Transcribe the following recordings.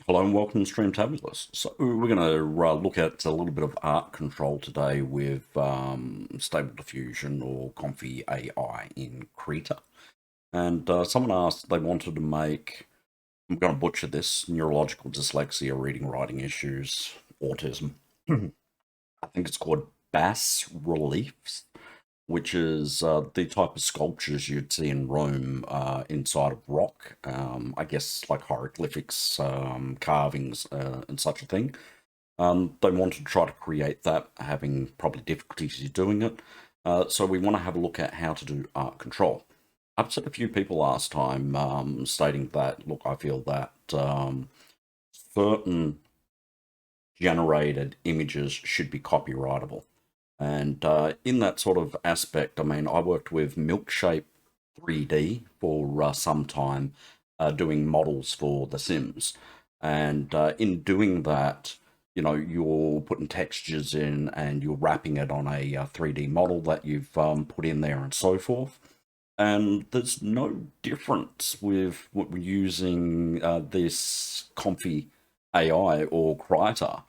Hello and welcome to Stream Tabulous. So we're going to look at a little bit of art control today with Stable Diffusion or Comfy AI in Krita. And someone asked they wanted to make, I'm going to butcher this, neurological dyslexia, reading, writing issues, autism. I think it's called bas reliefs, which is the type of sculptures you'd see in Rome inside of rock. I guess like hieroglyphics, carvings, and such a thing. They want to try to create that, having probably difficulties doing it. So we want to have a look at how to do art control. I've upset a few people last time, stating that, look, I feel that certain generated images should be copyrightable. And in that sort of aspect, I mean, I worked with Milkshape 3D for some time, doing models for The Sims. And in doing that, you know, you're putting textures in and you're wrapping it on a 3D model that you've put in there and so forth. And there's no difference with what we're using this Comfy AI or Krita.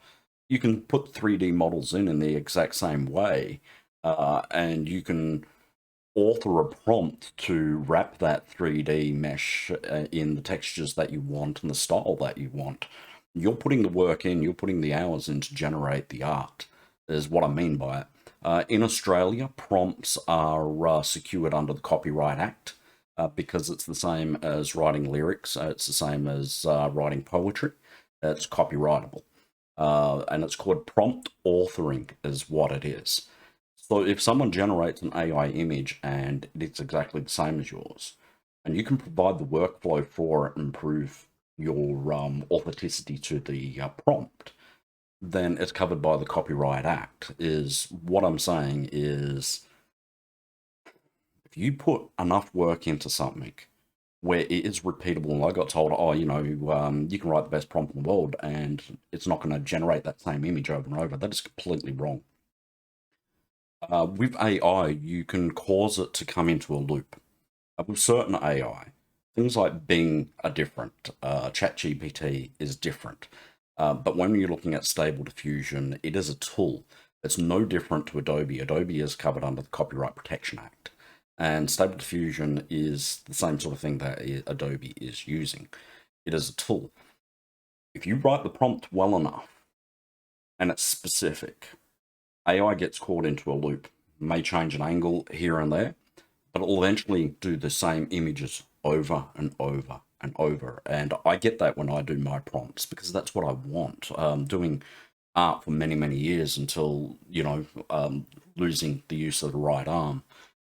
You can put 3D models in the exact same way, and you can author a prompt to wrap that 3D mesh in the textures that you want and the style that you want. You're putting the work in, you're putting the hours in to generate the art, is what I mean by it. In Australia, prompts are secured under the Copyright Act because it's the same as writing lyrics, it's the same as writing poetry, it's copyrightable. And it's called prompt authoring is what it is. So if someone generates an AI image and it's exactly the same as yours, and you can provide the workflow for it and improve your authenticity to the prompt, then it's covered by the Copyright Act. Is what I'm saying is, if you put enough work into something where it is repeatable, and I got told, oh, you know, you can write the best prompt in the world and it's not going to generate that same image over and over. That is completely wrong. With AI, you can cause it to come into a loop. With certain AI, things like Bing are different. ChatGPT is different. But when you're looking at Stable Diffusion, it is a tool. It's no different to Adobe. Adobe is covered under the Copyright Protection Act. And Stable Diffusion is the same sort of thing that Adobe is using. It is a tool. If you write the prompt well enough and it's specific, AI gets caught into a loop, may change an angle here and there, but it'll eventually do the same images over and over and over. And I get that when I do my prompts because that's what I want. Doing art for many, many years until, you know, losing the use of the right arm,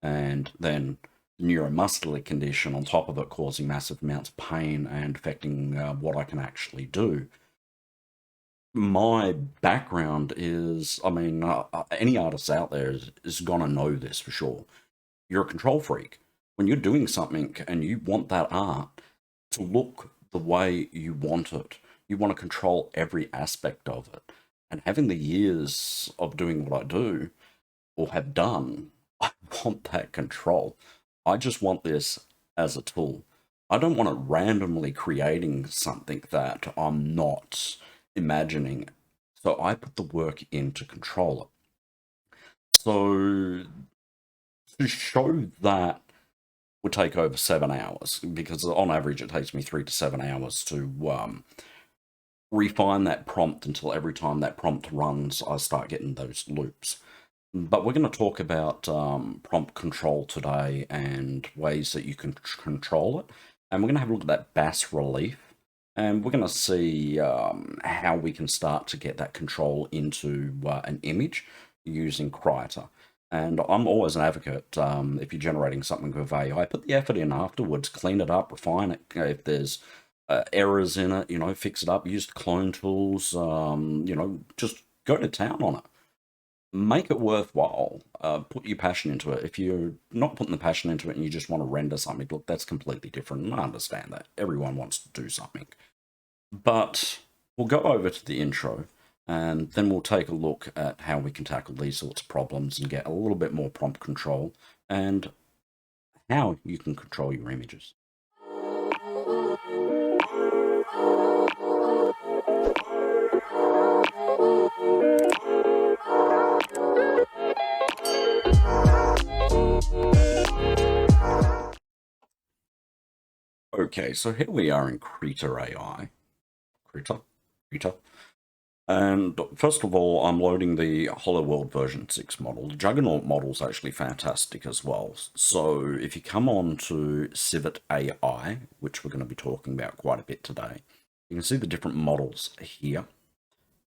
and then neuromuscular condition on top of it causing massive amounts of pain and affecting what I can actually do. My background is, I mean, any artist out there is going to know this for sure. You're a control freak. When you're doing something and you want that art to look the way you want it, you want to control every aspect of it. And having the years of doing what I do or have done, I want that control. I just want this as a tool. I don't want it randomly creating something that I'm not imagining. So I put the work in to control it. So to show that would take over 7 hours because on average it takes me 3 to 7 hours to refine that prompt until every time that prompt runs, I start getting those loops. But we're going to talk about prompt control today and ways that you can control it. And we're going to have a look at that bas relief. And we're going to see how we can start to get that control into an image using Krita. And I'm always an advocate, if you're generating something with AI, put the effort in afterwards, clean it up, refine it. If there's errors in it, you know, fix it up, use the clone tools, you know, just go to town on it. Make it worthwhile. Put your passion into it. If you're not putting the passion into it and you just want to render something, look, that's completely different. And I understand that. Everyone wants to do something. But we'll go over to the intro and then we'll take a look at how we can tackle these sorts of problems and get a little bit more prompt control and how you can control your images. Okay, so here we are in Krita AI. Krita. And first of all, I'm loading the Hollow World version 6 model. The Juggernaut model is actually fantastic as well. So if you come on to Civet AI, which we're going to be talking about quite a bit today, you can see the different models here.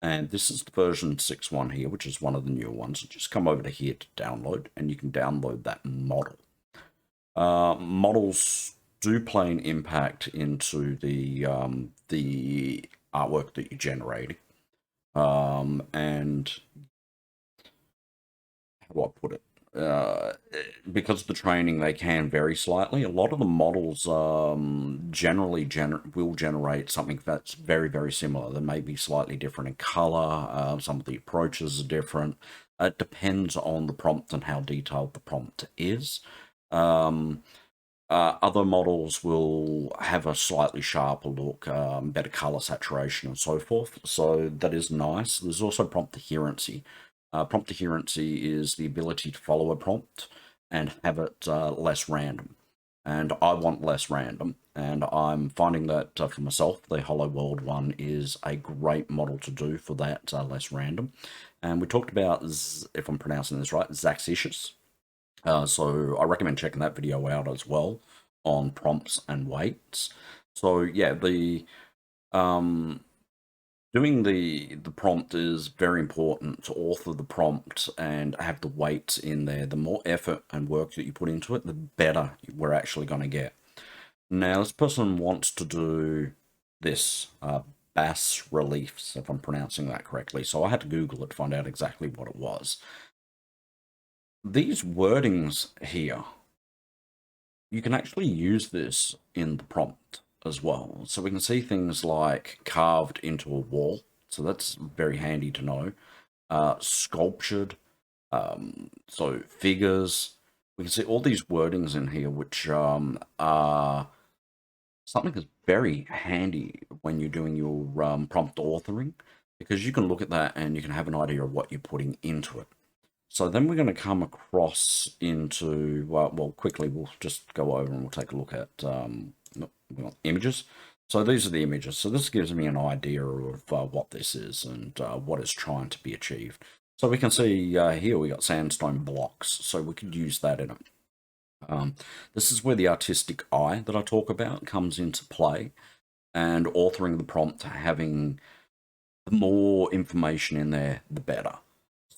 And this is the version 6 one here, which is one of the newer ones. Just come over to here to download, and you can download that model. Models do play an impact into the artwork that you're generating. And how do I put it? Because of the training, they can vary slightly. A lot of the models generally will generate something that's very, very similar. They may be slightly different in color. Some of the approaches are different. It depends on the prompt and how detailed the prompt is. Other models will have a slightly sharper look, better color saturation and so forth. So that is nice. There's also prompt adherency. Prompt adherency is the ability to follow a prompt and have it less random. And I want less random. And I'm finding that for myself, the Hollow World one is a great model to do for that less random. And we talked about, if I'm pronouncing this right, Zaxishus. So I recommend checking that video out as well on prompts and weights. So yeah, the doing the prompt is very important to author the prompt and have the weights in there. The more effort and work that you put into it, the better we're actually going to get. Now, this person wants to do this bas reliefs, if I'm pronouncing that correctly. So I had to Google it to find out exactly what it was. These wordings here, you can actually use this in the prompt as well. So we can see things like carved into a wall. So that's very handy to know. Sculptured. So figures. We can see all these wordings in here, which are something that's very handy when you're doing your prompt authoring, because you can look at that and you can have an idea of what you're putting into it. So then we're going to come across into, well, quickly, we'll just go over and we'll take a look at images. So these are the images. So this gives me an idea of what this is and what is trying to be achieved. So we can see here we got sandstone blocks. So we could use that in it. This is where the artistic eye that I talk about comes into play, and authoring the prompt, having the more information in there, the better.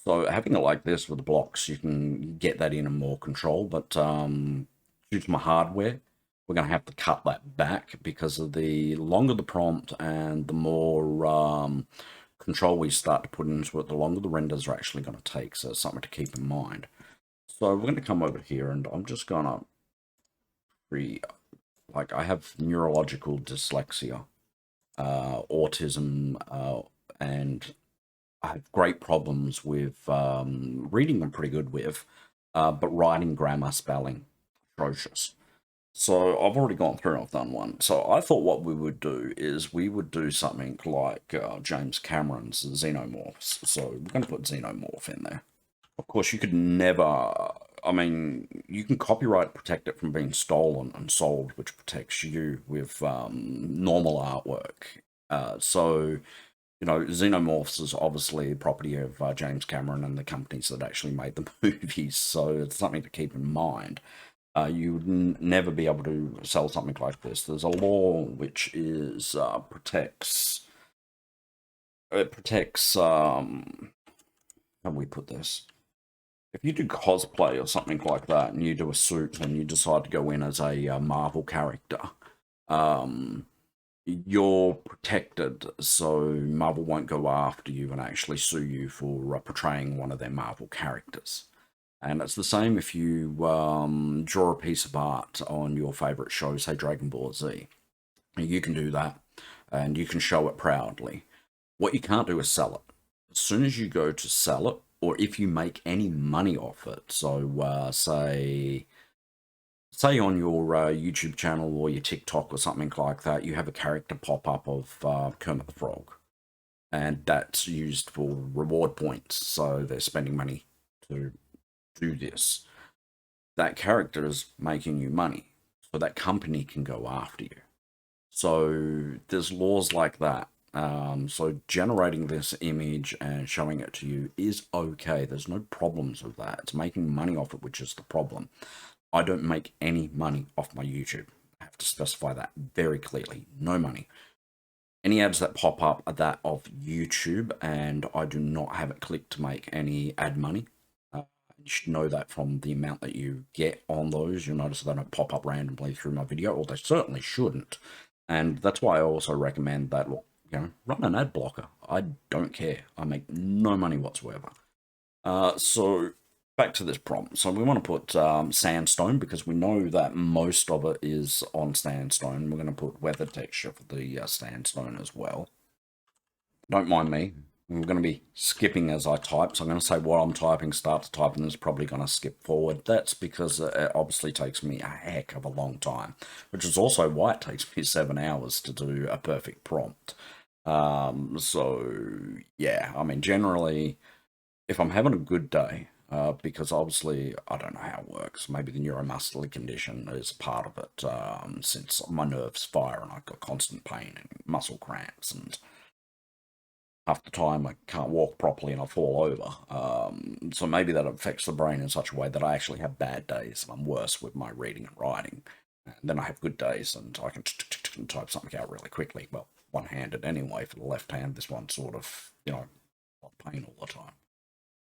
So having it like this with the blocks, you can get that in and more control, but due to my hardware, we're going to have to cut that back because of the longer the prompt and the more control we start to put into it, the longer the renders are actually going to take. So it's something to keep in mind. So we're going to come over here and I'm just going to I have neurological dyslexia, autism, and I have great problems with reading. I'm pretty good with, but writing, grammar, spelling, atrocious. So I've already gone through and I've done one. So I thought what we would do is we would do something like James Cameron's Xenomorphs. So we're going to put Xenomorph in there. Of course, you could never, I mean, you can copyright protect it from being stolen and sold, which protects you with normal artwork. So you know, Xenomorphs is obviously the property of James Cameron and the companies that actually made the movies, so it's something to keep in mind. You would never be able to sell something like this. There's a law which is protects. It protects. How do we put this? If you do cosplay or something like that, and you do a suit and you decide to go in as a Marvel character, you're protected, so Marvel won't go after you and actually sue you for portraying one of their Marvel characters. And it's the same if you draw a piece of art on your favorite show, say Dragon Ball Z. You can do that, and you can show it proudly. What you can't do is sell it. As soon as you go to sell it, or if you make any money off it, so say on your YouTube channel or your TikTok or something like that, you have a character pop up of Kermit the Frog, and that's used for reward points. So they're spending money to do this. That character is making you money, so that company can go after you. So there's laws like that. So generating this image and showing it to you is okay. There's no problems with that. It's making money off it, which is the problem. I don't make any money off my YouTube. I have to specify that very clearly. No money. Any ads that pop up are that of YouTube, and I do not have it clicked to make any ad money. You should know that from the amount that you get on those. You'll notice they don't pop up randomly through my video, or they certainly shouldn't. And that's why I also recommend that, look, run an ad blocker. I don't care. I make no money whatsoever. So back to this prompt. So we want to put sandstone, because we know that most of it is on sandstone. We're going to put weather texture for the sandstone as well. Don't mind me. We're going to be skipping as I type, so I'm going to say what I'm typing, start to type, and it's probably going to skip forward. That's because it obviously takes me a heck of a long time, which is also why it takes me 7 hours to do a perfect prompt. So yeah, I mean, generally, if I'm having a good day, because obviously I don't know how it works, maybe the neuromuscular condition is part of it, since my nerves fire and I've got constant pain and muscle cramps, and half the time I can't walk properly and I fall over. So maybe that affects the brain in such a way that I actually have bad days and I'm worse with my reading and writing. And then I have good days and I can type something out really quickly. Well, one-handed anyway for the left hand. This one sort of, pain all the time.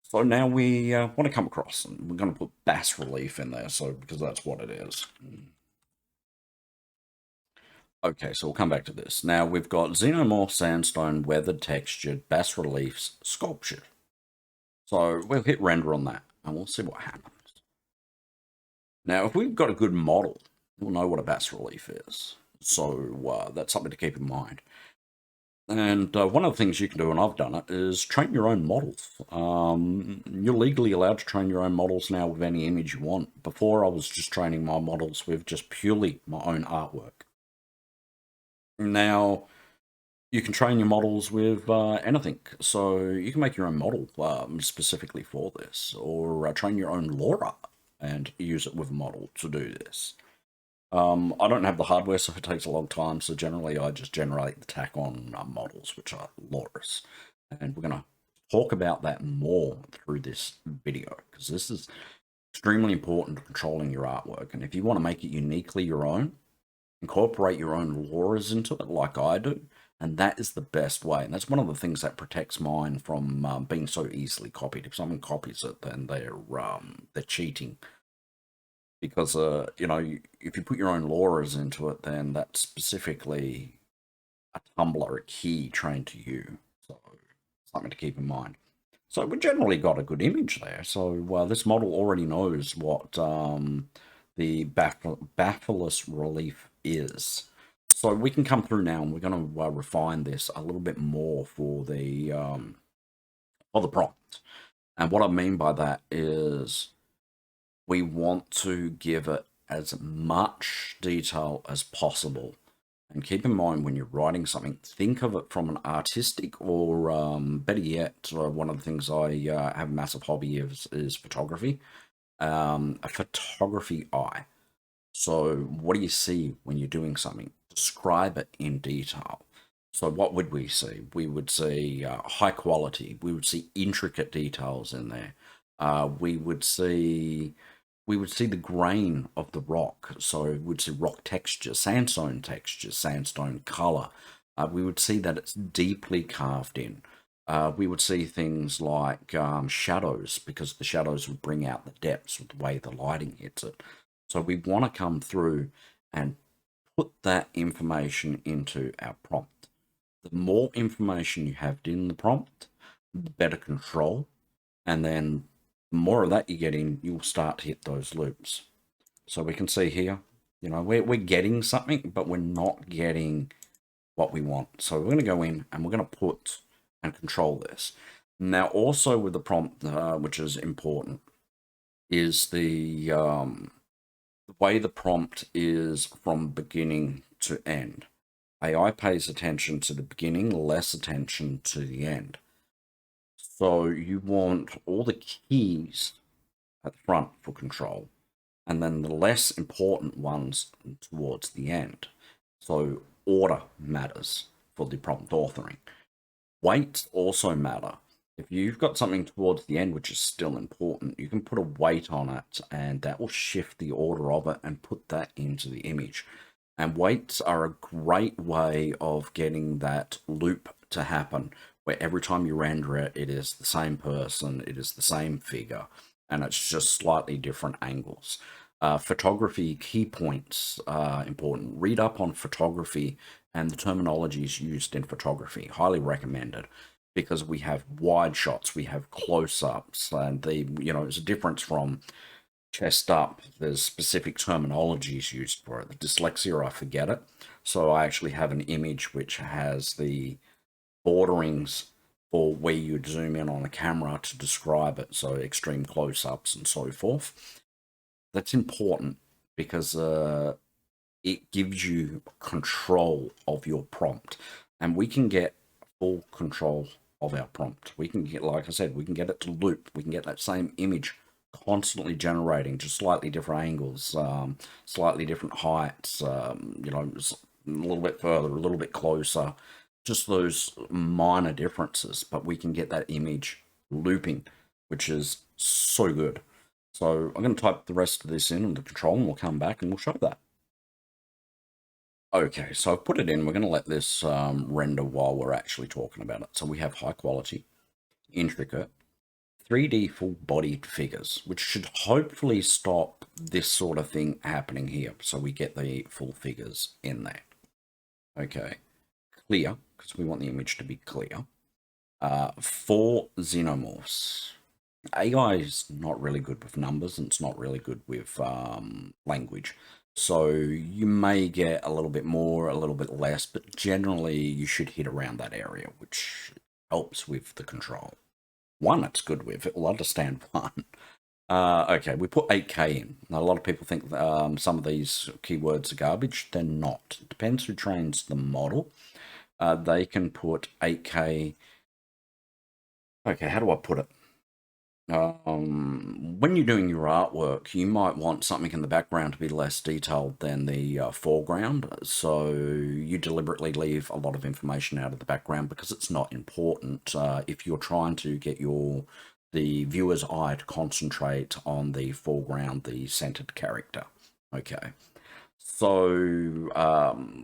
So now we want to come across, and we're going to put bas relief in there, so because that's what it is. Okay, so we'll come back to this. Now we've got xenomorph, sandstone, weathered, textured, bas reliefs, sculptured. So we'll hit render on that, and we'll see what happens. Now, if we've got a good model, we'll know what a bas relief is. So that's something to keep in mind. And one of the things you can do, and I've done it, is train your own models. You're legally allowed to train your own models now with any image you want. Before, I was just training my models with just purely my own artwork. Now, you can train your models with anything. So you can make your own model specifically for this, or train your own Lora and use it with a model to do this. I don't have the hardware, so it takes a long time. So generally, I just generate the tack-on models, which are loras. And we're going to talk about that more through this video, because this is extremely important to controlling your artwork. And if you want to make it uniquely your own, incorporate your own loras into it like I do, and that is the best way. And that's one of the things that protects mine from being so easily copied. If someone copies it, then they're cheating. Because, if you put your own loras into it, then that's specifically a tumbler, a key trained to you. So, something to keep in mind. So, we generally got a good image there. So, this model already knows what the baffleless relief is. So, we can come through now and we're going to refine this a little bit more for the prompt. And what I mean by that is, we want to give it as much detail as possible. And keep in mind, when you're writing something, think of it from an artistic, or better yet, one of the things I have a massive hobby is photography. A photography eye. So what do you see when you're doing something? Describe it in detail. So what would we see? We would see high quality. We would see intricate details in there. We would see the grain of the rock. So we would see rock texture, sandstone color. We would see that it's deeply carved in. We would see things like shadows, because the shadows would bring out the depths with the way the lighting hits it. So we want to come through and put that information into our prompt. The more information you have in the prompt, the better control. And then the more of that you get in, you'll start to hit those loops. So we can see here, we're getting something, but we're not getting what we want. So we're going to go in and we're going to put and control this. Now, also with the prompt, which is important, is the way the prompt is from beginning to end. AI pays attention to the beginning, less attention to the end. So you want all the keys at the front for control, and then the less important ones towards the end. So order matters for the prompt authoring. Weights also matter. If you've got something towards the end which is still important, you can put a weight on it and that will shift the order of it and put that into the image. And weights are a great way of getting that loop to happen, where every time you render it, it is the same person, it is the same figure, and it's just slightly different angles. Photography key points are important. Read up on photography and the terminologies used in photography. Highly recommended, because we have wide shots, we have close-ups, and there's a difference from chest up. There's specific terminologies used for it. The dyslexia, I forget it. So I actually have an image which has the borderings for where you'd zoom in on a camera to describe it. So extreme close-ups and so forth. That's important because it gives you control of your prompt, and we can get full control of our prompt. We can get, like I said, we can get it to loop. We can get that same image constantly generating, just slightly different angles, slightly different heights, a little bit further, a little bit closer, just those minor differences, but we can get that image looping, which is so good. So I'm going to type the rest of this in the control, and we'll come back and we'll show that. Okay, so I've put it in. We're going to let this render while we're actually talking about it. So we have high quality, intricate, 3D full-bodied figures, which should hopefully stop this sort of thing happening here. So we get the full figures in there. Okay, clear, because we want the image to be clear. 4 xenomorphs. AI is not really good with numbers, and it's not really good with language. So you may get a little bit more, a little bit less, but generally you should hit around that area, which helps with the control. 1 it's good with, it will understand 1. Okay, we put 8K in. Now, a lot of people think some of these keywords are garbage. They're not. It depends who trains the model. They can put 8K. Okay, how do I put it? When you're doing your artwork, you might want something in the background to be less detailed than the foreground. So you deliberately leave a lot of information out of the background because it's not important if you're trying to get the viewer's eye to concentrate on the foreground, the centered character. Okay. So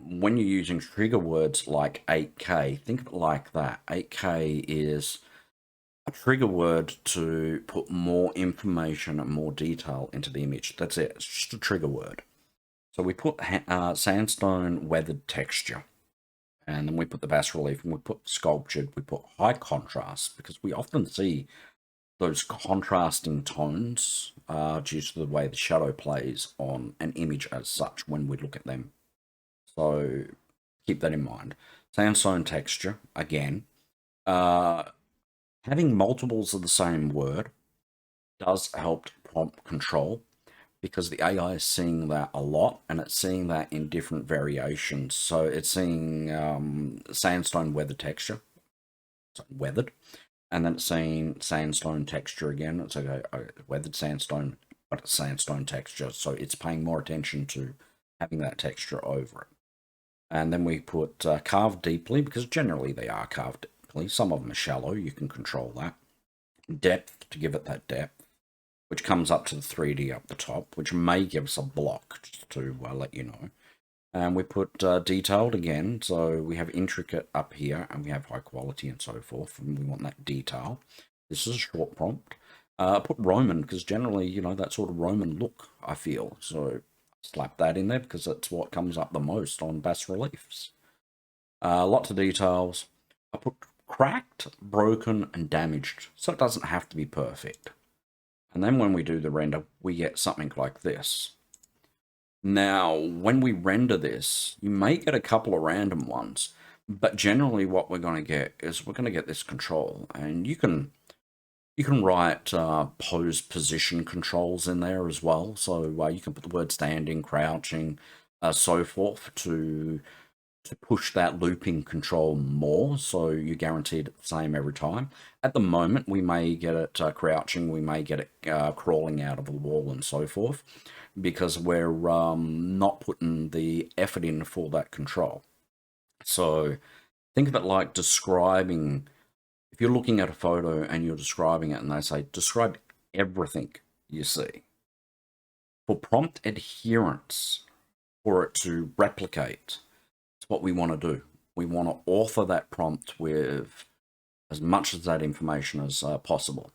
when you're using trigger words like 8K, think of it like that. 8K is a trigger word to put more information and more detail into the image. That's it. It's just a trigger word. So we put sandstone weathered texture, and then we put the bas relief, and we put sculptured. We put high contrast because we often see those contrasting tones due to the way the shadow plays on an image as such when we look at them. So keep that in mind. Sandstone texture, again. Having multiples of the same word does help prompt control because the AI is seeing that a lot, and it's seeing that in different variations. So it's seeing sandstone weathered texture, so weathered, and then it's seeing sandstone texture again. It's like a weathered sandstone, but it's sandstone texture. So it's paying more attention to having that texture over it. And then we put carved deeply, because generally they are carved deeply. Some of them are shallow, you can control that. Depth, to give it that depth, which comes up to the 3D up the top, which may give us a block, just to let you know. And we put detailed again, so we have intricate up here, and we have high quality and so forth, and we want that detail. This is a short prompt. I put Roman, because generally, that sort of Roman look, I feel. So slap that in there, because that's what comes up the most on bas reliefs. Lots of details. I put cracked, broken, and damaged, so it doesn't have to be perfect. And then when we do the render, we get something like this. Now, when we render this, you may get a couple of random ones, but generally what we're going to get is we're going to get this control, and you can write pose position controls in there as well. So you can put the word standing, crouching, so forth to push that looping control more, so you're guaranteed the same every time. At the moment, we may get it crouching, we may get it crawling out of a wall and so forth, because we're not putting the effort in for that control. So think of it like describing, if you're looking at a photo and you're describing it and they say, describe everything you see. For prompt adherence, for it to replicate, it's what we want to do. We want to author that prompt with as much of that information as possible.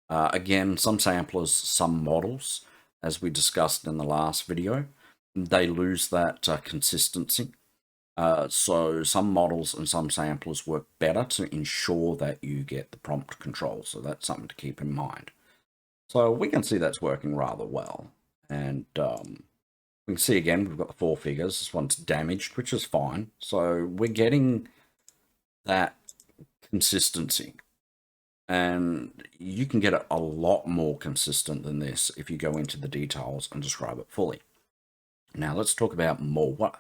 Again, some samplers, some models, as we discussed in the last video, they lose that consistency. So some models and some samplers work better to ensure that you get the prompt control. So that's something to keep in mind. So we can see that's working rather well. And we can see again, we've got the 4 figures. This one's damaged, which is fine. So we're getting that consistency. And you can get it a lot more consistent than this if you go into the details and describe it fully. Now let's talk about more.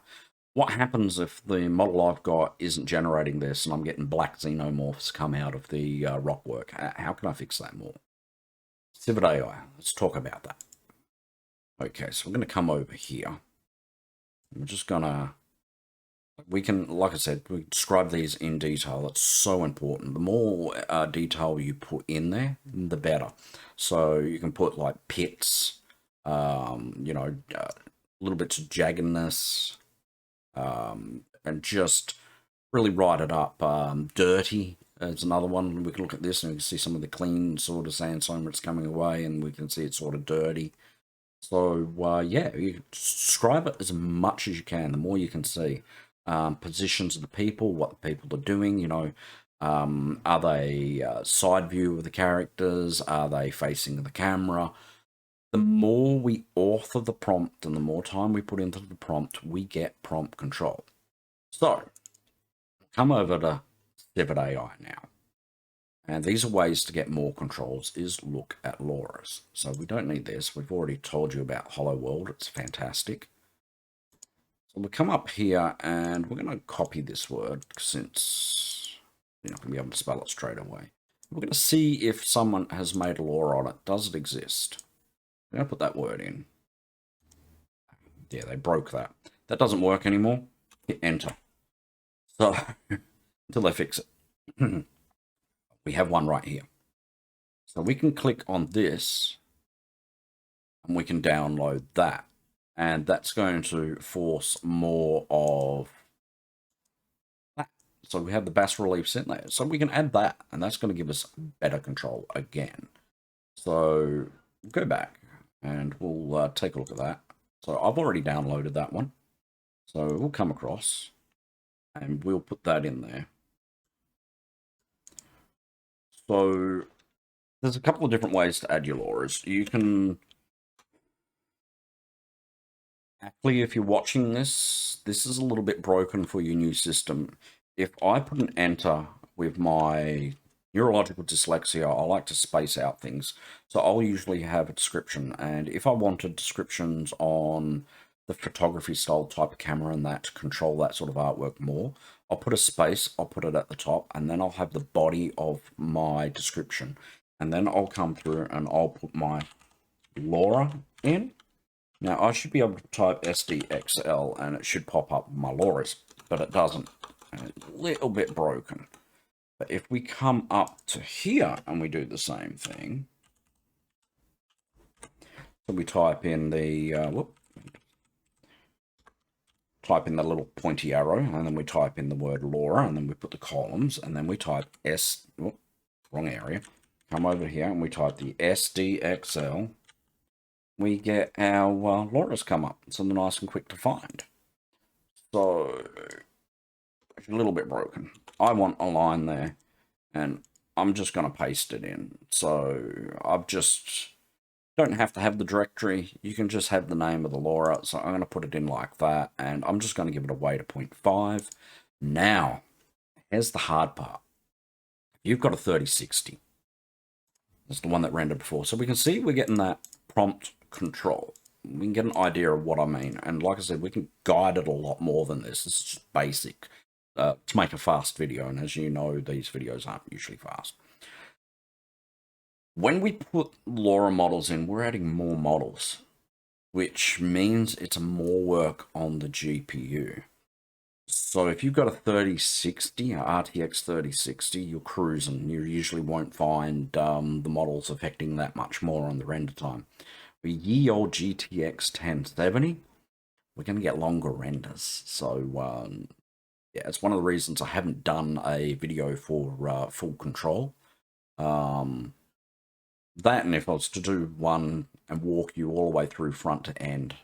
What happens if the model I've got isn't generating this and I'm getting black xenomorphs come out of the rock work? How can I fix that more? Krita AI, let's talk about that. Okay, so we're going to come over here. We're just going to, we can, like I said, we describe these in detail. It's so important. The more detail you put in there, the better. So you can put like pits, you know, little bits of jaggedness, and just really write it up. Dirty is another one. We can look at this and we can see some of the clean sort of sandstone that's coming away, and we can see it's sort of dirty. So yeah, you describe it as much as you can. The more you can see, positions of the people, what the people are doing. You know, are they side view of the characters? Are they facing the camera? The more we author the prompt and the more time we put into the prompt, we get prompt control. So, come over to Krita AI now. And these are ways to get more controls, is look at loras. So we don't need this. We've already told you about Hollow World. It's fantastic. So we'll come up here and we're going to copy this word since you're not going to be able to spell it straight away. We're going to see if someone has made a lora on it. Does it exist? I'm going to put that word in. Yeah, they broke that. That doesn't work anymore. Hit enter. So, until they fix it. We have one right here. So we can click on this and we can download that. And that's going to force more of that. So we have the bas reliefs in there. So we can add that, and that's going to give us better control again. So go back and we'll take a look at that. So I've already downloaded that one. So we'll come across and we'll put that in there. So there's a couple of different ways to add your loras. You can actually, if you're watching this, this is a little bit broken for your new system. If I put an enter with my neurological dyslexia, I like to space out things. So I'll usually have a description. And if I wanted descriptions on the photography style type of camera and that to control that sort of artwork more, I'll put a space, I'll put it at the top, and then I'll have the body of my description. And then I'll come through and I'll put my Lora in. Now I should be able to type SDXL and it should pop up my loras, but it doesn't. And it's a little bit broken. But if we come up to here and we do the same thing, so we type in the type in the little pointy arrow, and then we type in the word Lora, and then we put the columns, and then we type wrong area. Come over here and we type the SDXL. We get our loras come up. So they're nice and quick to find. So it's a little bit broken. I want a line there, and I'm just going to paste it in. So I've just don't have to have the directory. You can just have the name of the lora. So I'm going to put it in like that, and I'm just going to give it a weight of 0.5. Now, here's the hard part. You've got a 3060. That's the one that rendered before. So we can see we're getting that prompt control. We can get an idea of what I mean. And like I said, we can guide it a lot more than this. This is just basic to make a fast video. And as you know, these videos aren't usually fast. When we put Lora models in, we're adding more models, which means it's more work on the GPU. So if you've got a 3060, a RTX 3060, you're cruising. You usually won't find the models affecting that much more on the render time. With ye old GTX 1070, we're going to get longer renders. So yeah, it's one of the reasons I haven't done a video for full control. That, and if I was to do one and walk you all the way through front to end,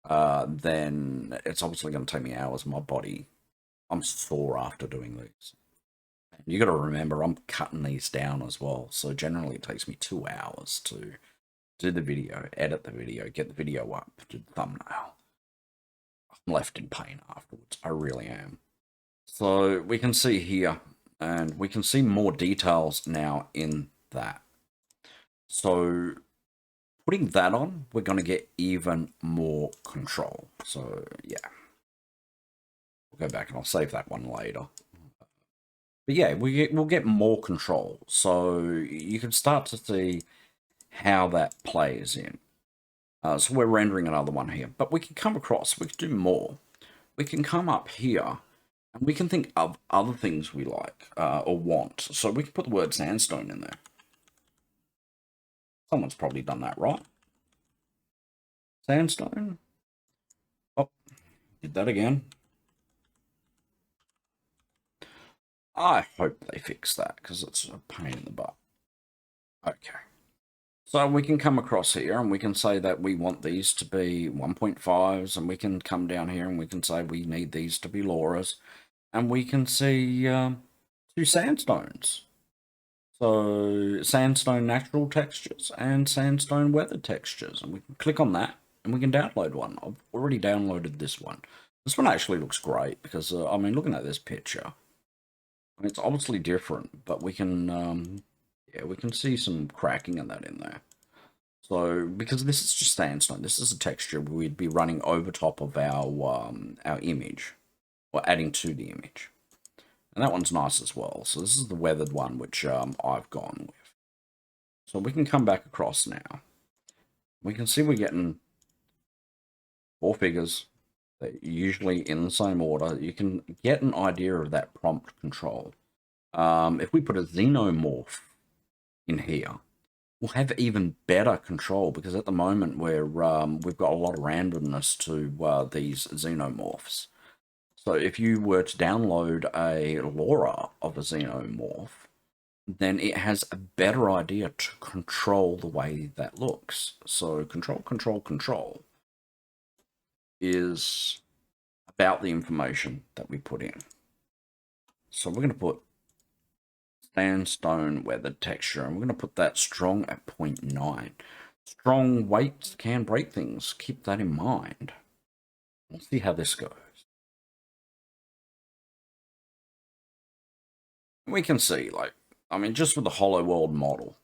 then it's obviously going to take me hours. My body, I'm sore after doing these. And you got to remember, I'm cutting these down as well. So generally, it takes me 2 hours to do the video, edit the video, get the video up, do the thumbnail. I'm left in pain afterwards. I really am. So we can see here, and we can see more details now in that. So putting that on, we're going to get even more control. So yeah, we'll go back and I'll save that one later. But yeah, we'll get more control. So you can start to see how that plays in. So we're rendering another one here, but we can come across, we can do more. We can come up here and we can think of other things we like or want. So we can put the word sandstone in there. Someone's probably done that, right? Sandstone. Oh, did that again. I hope they fix that because it's a pain in the butt. Okay. So we can come across here and we can say that we want these to be 1.5s, and we can come down here and we can say we need these to be loras, and we can see 2 sandstones. So sandstone natural textures and sandstone weathered textures, and we can click on that and we can download one. I've already downloaded this one. This one actually looks great because, I mean, looking at this picture, I mean, it's obviously different, but we can, yeah, we can see some cracking in that in there. So, because this is just sandstone, this is a texture we'd be running over top of our image, or adding to the image. And that one's nice as well. So this is the weathered one, which I've gone with. So we can come back across now. We can see we're getting 4 figures. They're usually in the same order. You can get an idea of that prompt control. If we put a xenomorph in here, we'll have even better control, because at the moment we've got a lot of randomness to these xenomorphs. So if you were to download a Lora of a xenomorph, then it has a better idea to control the way that looks. So control is about the information that we put in. So we're going to put sandstone weathered texture, and we're going to put that strong at 0.9. Strong weights can break things. Keep that in mind. We'll see how this goes. We can see, like, I mean, just with the Hollow World model,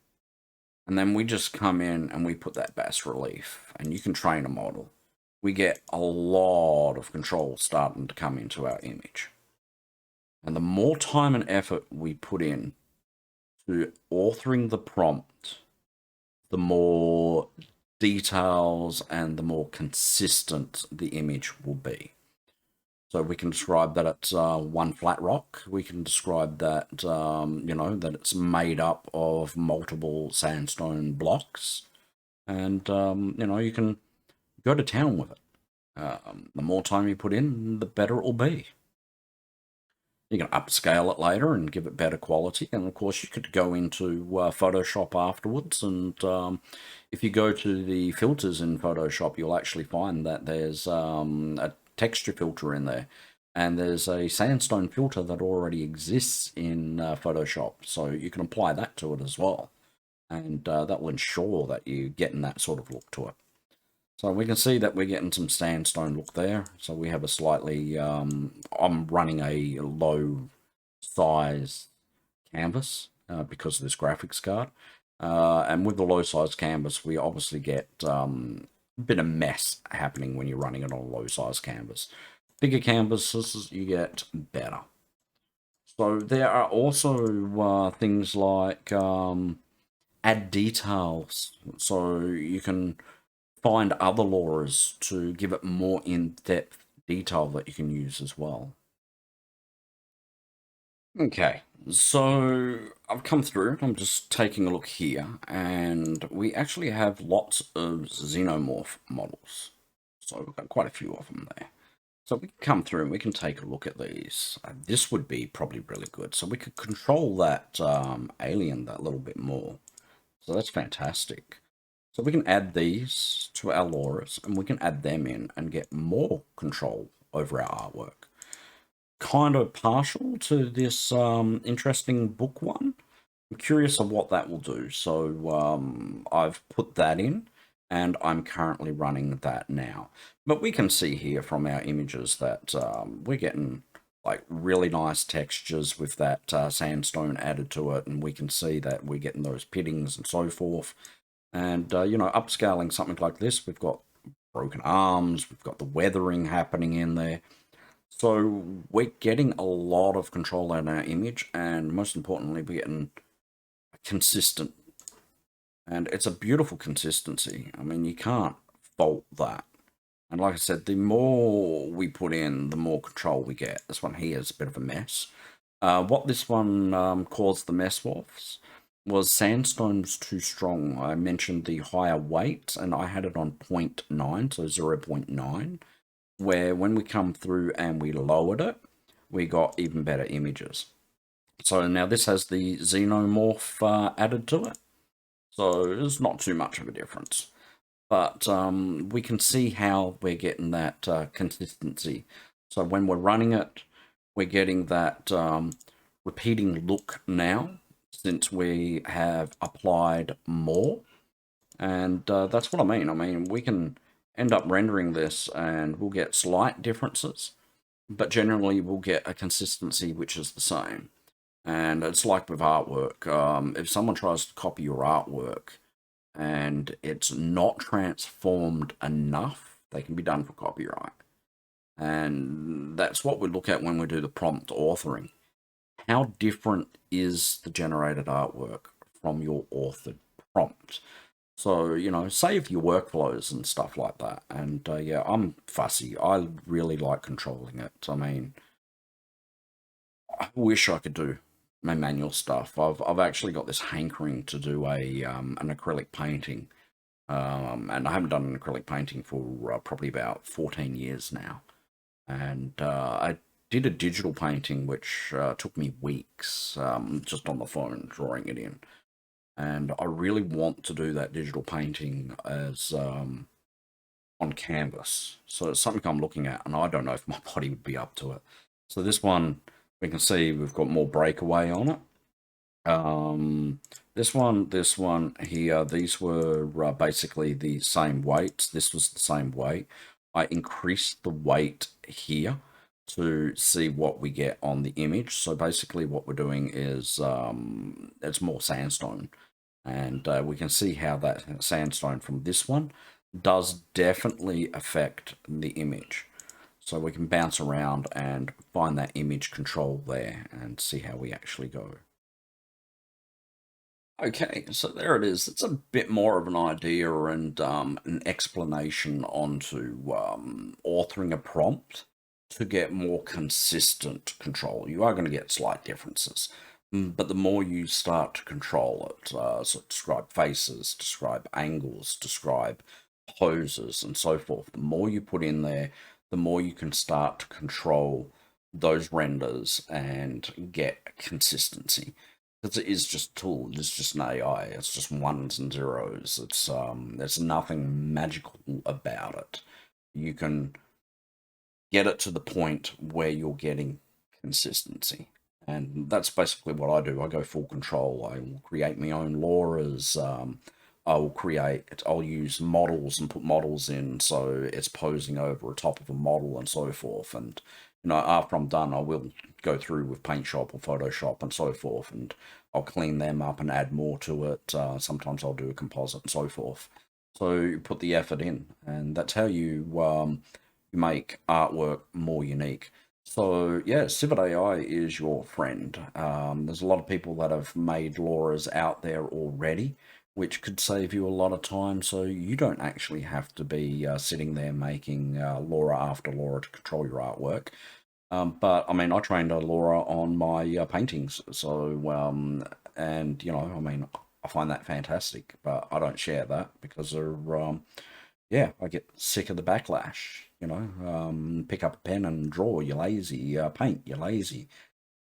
and then we just come in and we put that bas relief, and you can train a model. We get a lot of control starting to come into our image. And the more time and effort we put in to authoring the prompt, the more details and the more consistent the image will be. So we can describe that it's one flat rock. We can describe that, you know, that it's made up of multiple sandstone blocks. And, you know, you can go to town with it. The more time you put in, the better it will be. You can upscale it later and give it better quality. And, of course, you could go into Photoshop afterwards. And if you go to the filters in Photoshop, you'll actually find that there's a texture filter in there, and there's a sandstone filter that already exists in Photoshop, so you can apply that to it as well, and that will ensure that you're getting that sort of look to it. So we can see that we're getting some sandstone look there. So we have a slightly I'm running a low size canvas because of this graphics card, and with the low size canvas we obviously get bit of mess happening when you're running it on a low size canvas. Bigger canvases, you get better. So there are also things like add details. So you can find other loras to give it more in-depth detail that you can use as well. Okay, so I've come through, I'm just taking a look here, and we actually have lots of xenomorph models. So we've got quite a few of them there. So we can come through and we can take a look at these. This would be probably really good. So we could control that alien that little bit more. So that's fantastic. So we can add these to our loras and we can add them in and get more control over our artwork. Kind of partial to this interesting book one. I'm curious of what that will do. So I've put that in and I'm currently running that now. But we can see here from our images that we're getting like really nice textures with that sandstone added to it, and we can see that we're getting those pittings and so forth. And, you know, upscaling something like this, we've got broken arms, we've got the weathering happening in there. So we're getting a lot of control in our image, and most importantly, we're getting consistent. And it's a beautiful consistency. I mean, you can't fault that. And like I said, the more we put in, the more control we get. This one here is a bit of a mess. What this one caused the mess was sandstone's too strong. I mentioned the higher weight, and I had it on 0.9, so 0.9, where when we come through and we lowered it, we got even better images. So now this has the xenomorph added to it, so it's not too much of a difference. But we can see how we're getting that consistency. So when we're running it, we're getting that repeating look now, since we have applied more. And that's what I mean. I mean, we can end up rendering this and we'll get slight differences, but generally we'll get a consistency which is the same. And it's like with artwork. If someone tries to copy your artwork and it's not transformed enough, they can be done for copyright. And that's what we look at when we do the prompt authoring. How different is the generated artwork from your authored prompt? So, you know, save your workflows and stuff like that. And yeah, I'm fussy. I really like controlling it. I mean, I wish I could do my manual stuff. I've actually got this hankering to do an acrylic painting. And I haven't done an acrylic painting for probably about 14 years now. And I did a digital painting which took me weeks just on the phone drawing it in. And I really want to do that digital painting as on canvas. So it's something I'm looking at, and I don't know if my body would be up to it. So this one, we can see we've got more breakaway on it. This one here, these were basically the same weights. This was the same weight. I increased the weight here to see what we get on the image. So basically what we're doing is it's more sandstone. And we can see how that sandstone from this one does definitely affect the image. So we can bounce around and find that image control there and see how we actually go. Okay, so there it is. It's a bit more of an idea and an explanation onto authoring a prompt to get more consistent control. You are going to get slight differences, but the more you start to control it, so describe faces, describe angles, describe poses, and so forth, the more you put in there, the more you can start to control those renders and get consistency. Because it is just a tool, it's just an AI, it's just ones and zeros, there's nothing magical about it. You can get it to the point where you're getting consistency. And that's basically what I do. I go full control. I will create my own loras. I'll use models and put models in so it's posing over the top of a model and so forth. And, you know, after I'm done, I will go through with Paint Shop or Photoshop and so forth, and I'll clean them up and add more to it. Sometimes I'll do a composite and so forth. So you put the effort in, and that's how you make artwork more unique. So yeah, Civet AI is your friend. There's a lot of people that have made loras out there already, which could save you a lot of time, so you don't actually have to be sitting there making Lora after Lora to control your artwork. But I mean, I trained a Lora on my paintings, so and you know, I mean, I find that fantastic, but I don't share that because yeah, I get sick of the backlash. You know, pick up a pen and draw. You're lazy. Paint. You're lazy.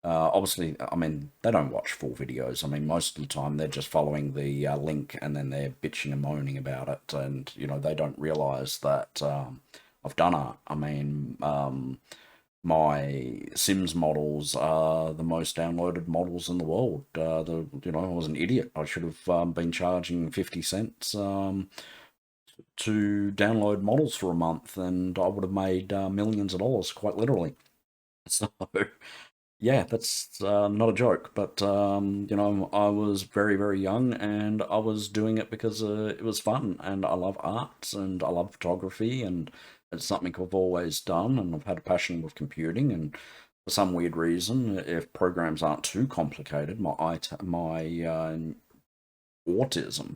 Obviously, I mean, they don't watch full videos. I mean, most of the time they're just following the link and then they're bitching and moaning about it. And, you know, they don't realize that I've done art. I mean, my Sims models are the most downloaded models in the world. You know, I was an idiot. I should have been charging 50 cents to download models for a month and I would have made millions of dollars, quite literally. So, yeah, that's not a joke, but you know, I was very, very young and I was doing it because it was fun and I love art and I love photography and it's something I've always done and I've had a passion with computing and for some weird reason, if programs aren't too complicated, my autism,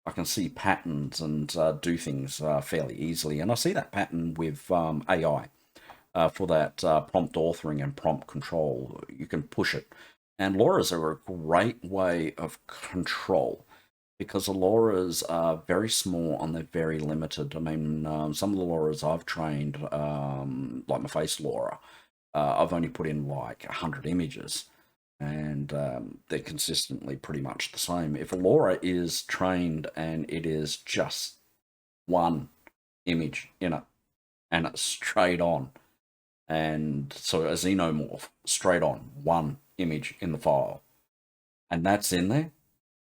I can see patterns and do things fairly easily, and I see that pattern with AI for that prompt authoring and prompt control. You can push it. And Loras are a great way of control because the Loras are very small and they're very limited. I mean, some of the Loras I've trained, like my face Lora, I've only put in like 100 images and they're consistently pretty much the same. If a Lora is trained and it is just one image in it and it's straight on, and so a xenomorph straight on one image in the file and that's in there,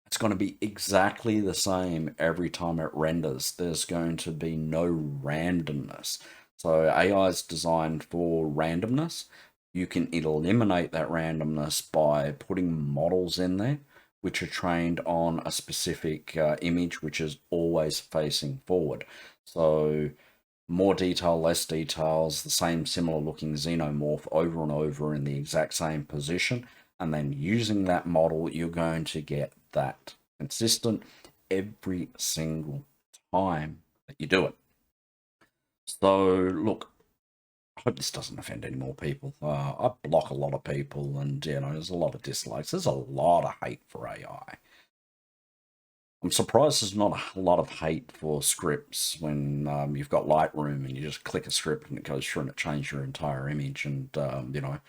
it's going to be exactly the same every time it renders. There's going to be no randomness. So AI is designed for randomness. You can eliminate that randomness by putting models in there which are trained on a specific image which is always facing forward. So more detail, less details, the same similar looking xenomorph over and over in the exact same position. And then using that model, you're going to get that consistent every single time that you do it. So look, I hope this doesn't offend any more people. I block a lot of people and, you know, there's a lot of dislikes. There's a lot of hate for AI. I'm surprised there's not a lot of hate for scripts when you've got Lightroom and you just click a script and it goes through and it changes your entire image. And, you know,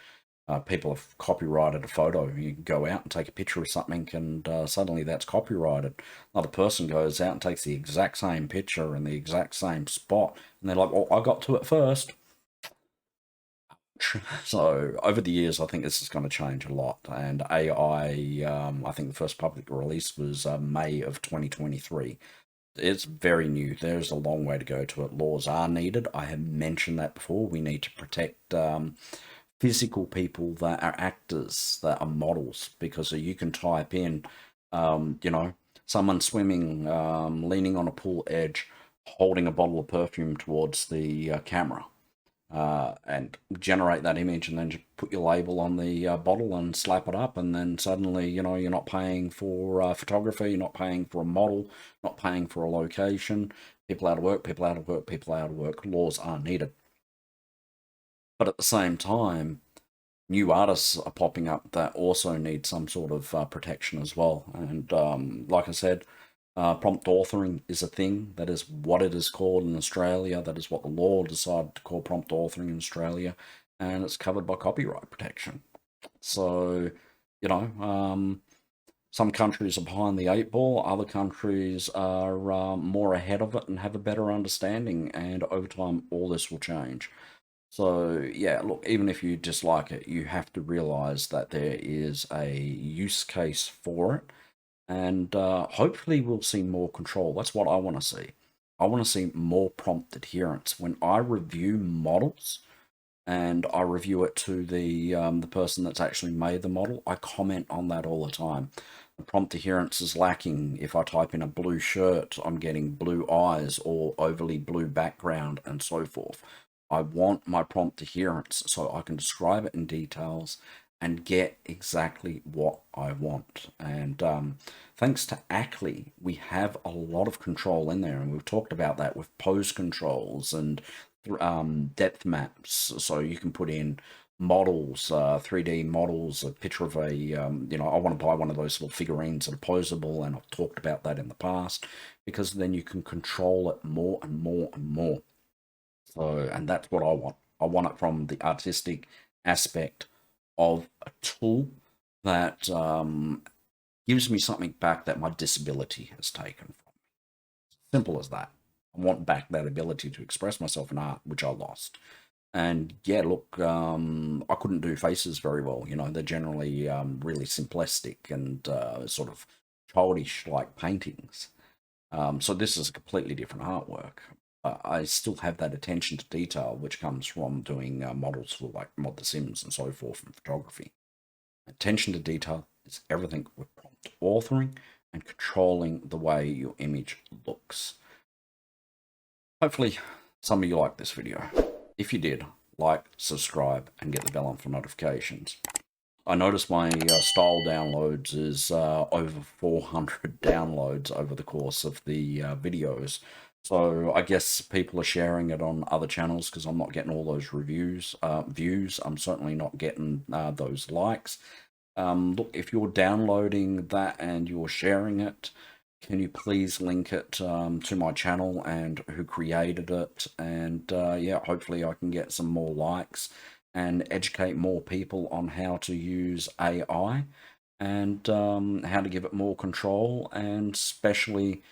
people have copyrighted a photo. You can go out and take a picture of something and suddenly that's copyrighted. Another person goes out and takes the exact same picture in the exact same spot. And they're like, oh, I got to it first. So over the years, I think this is going to change a lot. And AI, I think the first public release was May of 2023. It's very new. There's a long way to go to it. Laws are needed. I have mentioned that before. We need to protect physical people that are actors, that are models, because you can type in, you know, someone swimming, leaning on a pool edge, holding a bottle of perfume towards the camera and generate that image and then just put your label on the bottle and slap it up and then suddenly, you know, you're not paying for photography, you're not paying for a model, not paying for a location, people out of work, people out of work, people out of work. Laws are needed. But at the same time, new artists are popping up that also need some sort of protection as well. And like I said, prompt authoring is a thing. That is what it is called in Australia. That is what the law decided to call prompt authoring in Australia, and it's covered by copyright protection. So, you know, some countries are behind the eight ball, other countries are more ahead of it and have a better understanding, and over time, all this will change. So, yeah, look, even if you dislike it, you have to realize that there is a use case for it and hopefully we'll see more control. That's what I want to see. I want to see more prompt adherence. When I review models and I review it to the person that's actually made the model, I comment on that all the time. The prompt adherence is lacking. If I type in a blue shirt, I'm getting blue eyes or overly blue background and so forth. I want my prompt adherence so I can describe it in details and get exactly what I want. And thanks to Ackley, we have a lot of control in there, and we've talked about that with pose controls and depth maps. So you can put in models, 3D models, a picture of a, I want to buy one of those little figurines that are posable, and I've talked about that in the past, because then you can control it more and more and more. So, and that's what I want. I want it from the artistic aspect of a tool that gives me something back that my disability has taken from me. Simple as that. I want back that ability to express myself in art, which I lost. And yeah, look, I couldn't do faces very well. They're generally really simplistic and sort of childish like paintings. So this is a completely different artwork. I still have that attention to detail, which comes from doing models for like Mod the Sims and so forth in photography. Attention to detail is everything with prompt authoring and controlling the way your image looks. Hopefully, some of you liked this video. If you did, like, subscribe, and get the bell on for notifications. I noticed my style downloads is over 400 downloads over the course of the videos. So I guess people are sharing it on other channels because I'm not getting all those views. I'm certainly not getting those likes. Look, if you're downloading that and you're sharing it, can you please link it to my channel and who created it? And yeah, hopefully I can get some more likes and educate more people on how to use AI and how to give it more control. And especially,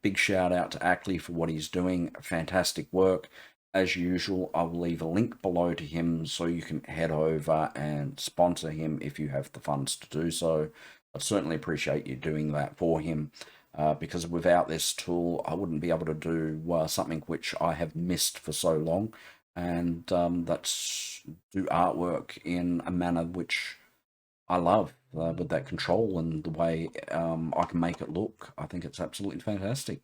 big shout out to Ackley for what he's doing. Fantastic work. As usual, I'll leave a link below to him so you can head over and sponsor him if you have the funds to do so. I'd certainly appreciate you doing that for him, because without this tool, I wouldn't be able to do something which I have missed for so long, and that's do artwork in a manner which I love, with that control and the way I can make it look. I think it's absolutely fantastic.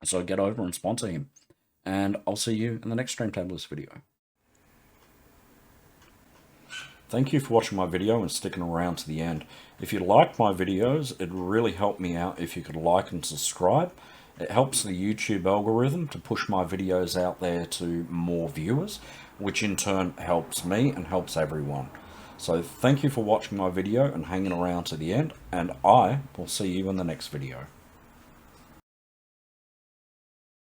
So get over and sponsor him, and I'll see you in the next Streamtablers video. Thank you for watching my video and sticking around to the end. If you like my videos, it'd really help me out if you could like and subscribe. It helps the YouTube algorithm to push my videos out there to more viewers, which in turn helps me and helps everyone. So thank you for watching my video and hanging around to the end, and I will see you in the next video.